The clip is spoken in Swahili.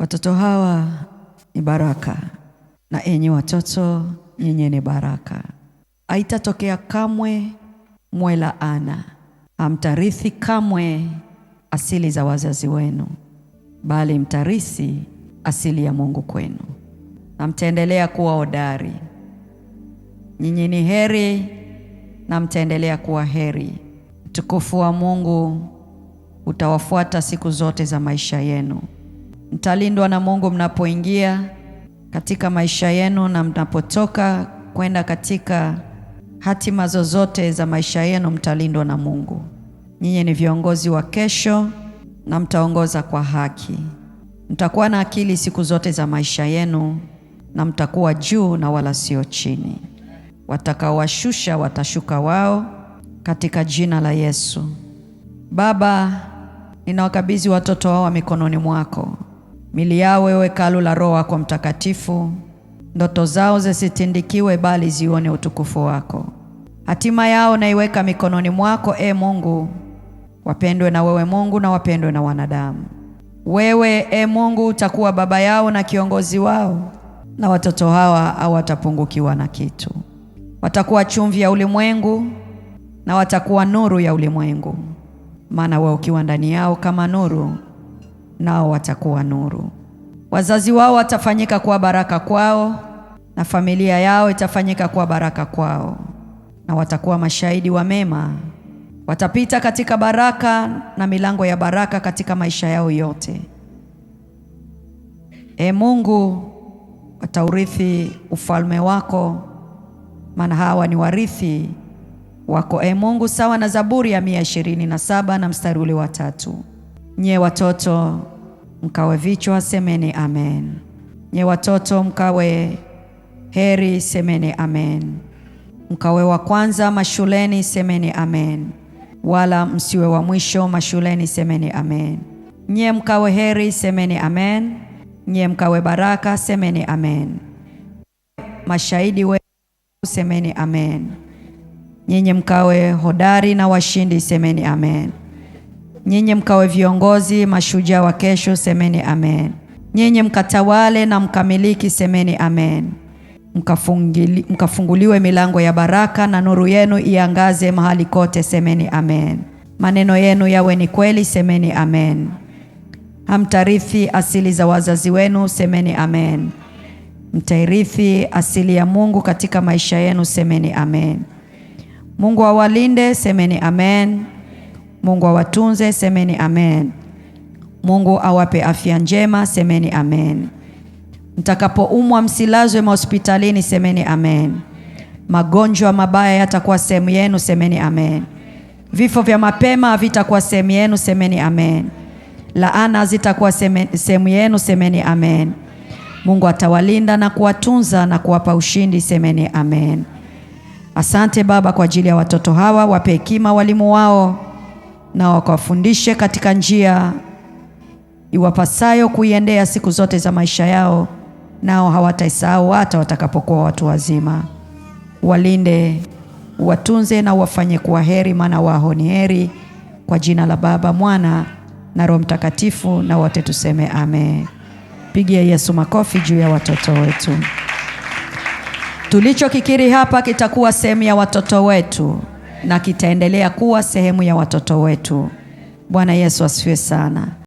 Watoto hawa ni baraka, na enyi watoto nyinyi ni baraka. Haitatokea kamwe mwe laana, hamtarithi kamwe asili za wazazi wenu, bali mtarithi asili ya Mungu kwenu, na mtaendelea kuwa hodari. Nyinyi ni heri na mtaendelea kuwa heri. Utukufu wa Mungu utawafuata siku zote za maisha yenu. Mtalindwa na Mungu mnapoingia katika maisha yenu na mnapotoka kwenda katika hatima zozote za maisha yenu, mtalindwa na Mungu. Nyinyi ni viongozi wa kesho na mtaongoza kwa haki. Mtakuwa na akili siku zote za maisha yenu na mtakuwa juu na wala sio chini. Watakaowashusha watashuka wao katika jina la Yesu. Baba, ninawakabidhi watoto hawa mikononi mwako. Mili yao wewe hekalu la Roho wako Mtakatifu. Ndoto zao zisitindikiwe bali zione utukufu wako. Hatima yao naiweka mikononi mwako, Mungu. Wapendwe na wewe Mungu na wapendwe na wanadamu. Wewe Mungu utakuwa baba yao na kiongozi wao, na watoto hawa hawatapungukiwa na kitu. Watakuwa chumvi ya ulimwengu na watakuwa nuru ya ulimwengu, maana wewe ukiwa ndani yao kama nuru, nao watakuwa nuru. Wazazi wao watafanyika kuwa baraka kwao, na familia yao itafanyika kuwa baraka kwao, na watakuwa mashahidi wa mema. Watapita katika baraka na milango ya baraka katika maisha yao yote. Mungu, wataurithi ufalme wako, maana hawa ni warithi wako Mungu, sawa na Zaburi ya 127 na mstari ule wa 3. Nye watoto mkawe vichwa, semeni amen. Nye watoto mkawe heri, semeni amen. Mkawe wa kwanza mashuleni, semeni amen. Wala msiwe wa mwisho mashuleni, semeni amen. Nye mkawe heri, semeni amen. Nye mkawe baraka, semeni amen. Mashahidi wetu, semeni amen. Nyinyi mkawe hodari na washindi, semeni amen. Nyinyi mkawe viongozi mashujaa wa kesho, semeni amen. Nyinyi mkatawale na mkamiliki, semeni amen. Mkafunguliwe milango ya baraka na nuru yenu iangaze mahali kote, semeni amen. Maneno yenu yawe ni kweli, semeni amen. Hamtarithi asili za wazazi wenu, semeni amen. Mtairithi asili ya Mungu katika maisha yenu, semeni amen. Mungu awalinde, semeni amen. Mungu awatunze, semeni amen. Mungu awape afya njema, semeni amen. Mtakapoumwa msilazwe hospitalini, semeni amen. Magonjwa mabaya yatakuwa sehemu yenu, semeni amen. Vifo vya mapema havitakuwa sehemu yenu, semeni amen. Laana zitakuwa sehemu yenu, semeni amen. Mungu atawalinda na kuwatunza na kuwapa ushindi, semeni amen. Asante Baba kwa ajili ya watoto hawa, wape hekima walimu wao, na wakawafundishe katika njia iwapasayo kuiendea siku zote za maisha yao, nao hawataisahau hata watakapokuwa watu wazima. Walinde, watunze na wafanye kuwa heri, maana wao ni heri. Kwa jina la Baba, Mwana na Roho Mtakatifu, na wote tuseme amen. Pigia Yesu makofi juu ya watoto wetu. Tulichokikiri hapa kitakuwa sehemu ya watoto wetu na kitaendelea kuwa sehemu ya watoto wetu. Bwana Yesu asifiwe sana.